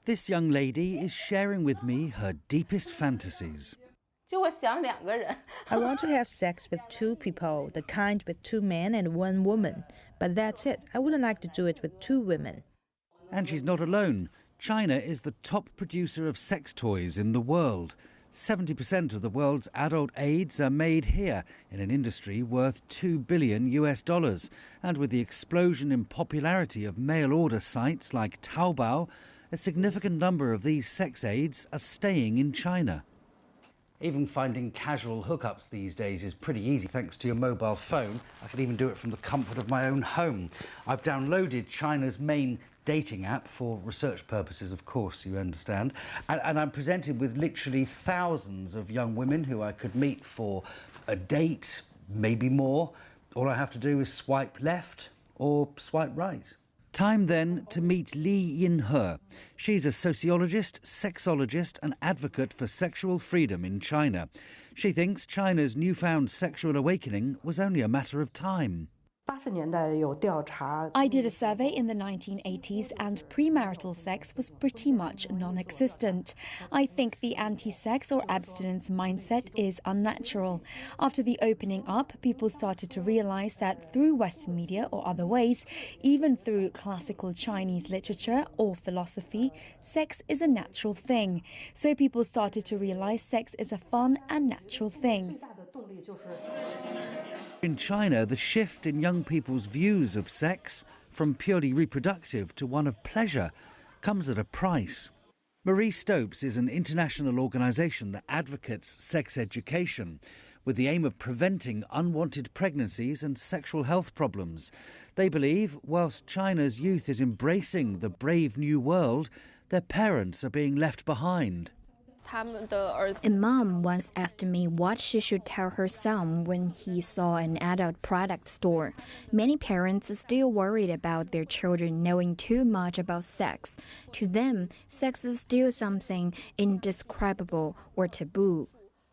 This young lady is sharing with me her deepest fantasies. I want to have sex with two people, the kind with two men and one woman. But that's it. I wouldn't like to do it with two women. And she's not alone. China is the top producer of sex toys in the world. 70% of the world's adult aids are made here in an industry worth $2 billion. And with the explosion in popularity of mail-order sites like Taobao, a significant number of these sex aids are staying in China. Even finding casual hookups these days is pretty easy thanks to your mobile phone. I can even do it from the comfort of my own home. I've downloaded China's main dating app for research purposes, of course, you understand. And I'm presented with literally thousands of young women who I could meet for a date, maybe more. All I have to do is swipe left or swipe right. Time then to meet Li Yinhe. She's a sociologist, sexologist and advocate for sexual freedom in China. She thinks China's newfound sexual awakening was only a matter of time. I did a survey in the 1980s and premarital sex was pretty much non-existent. I think the anti-sex or abstinence mindset is unnatural. After the opening up, people started to realize that through Western media or other ways, even through classical Chinese literature or philosophy, sex is a natural thing. So people started to realize sex is a fun and natural thing. In China, the shift in young people's views of sex from purely reproductive to one of pleasure comes at a price. Marie Stopes is an international organisation that advocates sex education with the aim of preventing unwanted pregnancies and sexual health problems. They believe whilst China's youth is embracing the brave new world, their parents are being left behind. A mom once asked me what she should tell her son when he saw an adult product store. Many parents are still worried about their children knowing too much about sex. To them, sex is still something indescribable or taboo.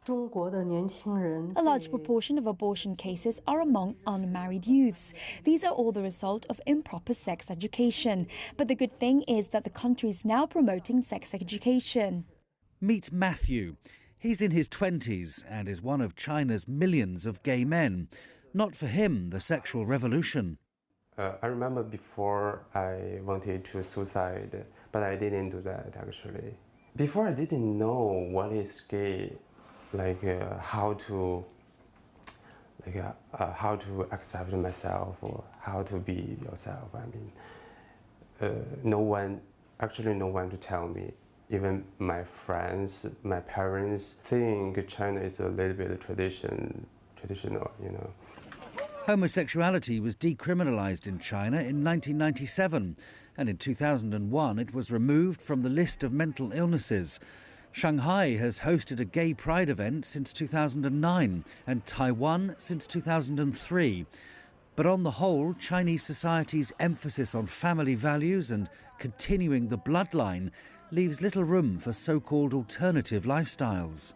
A large proportion of abortion cases are among unmarried youths. These are all the result of improper sex education. But the good thing is that the country is now promoting sex education. Meet Matthew. He's in his 20s and is one of China's millions of gay men. Not for him, the sexual revolution. I remember before I wanted to suicide, but I didn't do that actually. Before I didn't know what is gay, how to accept myself or how to be yourself. I mean, no one to tell me. Even my friends, my parents think China is a little bit traditional, you know. Homosexuality was decriminalized in China in 1997, and in 2001 it was removed from the list of mental illnesses. Shanghai has hosted a gay pride event since 2009 and Taiwan since 2003. But on the whole, Chinese society's emphasis on family values and continuing the bloodline leaves little room for so-called alternative lifestyles.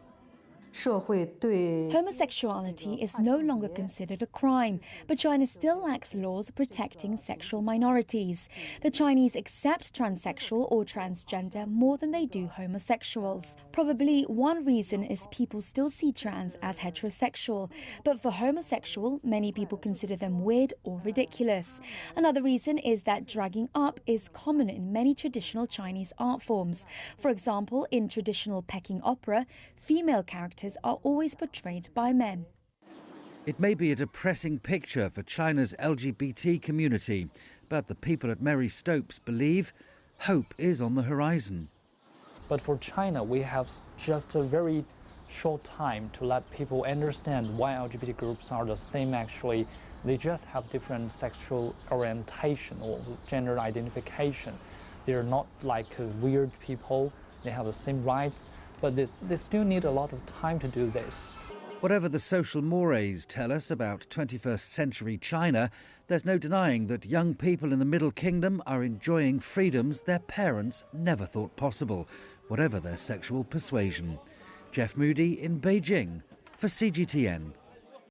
Homosexuality is no longer considered a crime, but China still lacks laws protecting sexual minorities. The Chinese accept transsexual or transgender more than they do homosexuals. Probably one reason is people still see trans as heterosexual, but for homosexual, many people consider them weird or ridiculous. Another reason is that dragging up is common in many traditional Chinese art forms. For example, in traditional Peking opera, female characters are always portrayed by men. It may be a depressing picture for China's LGBT community, but the people at Mary Stopes believe hope is on the horizon. But for China, we have just a very short time to let people understand why LGBT groups are the same actually. They just have different sexual orientation or gender identification. They're not like weird people. They have the same rights. But they still need a lot of time to do this. Whatever the social mores tell us about 21st century China, there's no denying that young people in the Middle Kingdom are enjoying freedoms their parents never thought possible, whatever their sexual persuasion. Jeff Moody in Beijing for CGTN.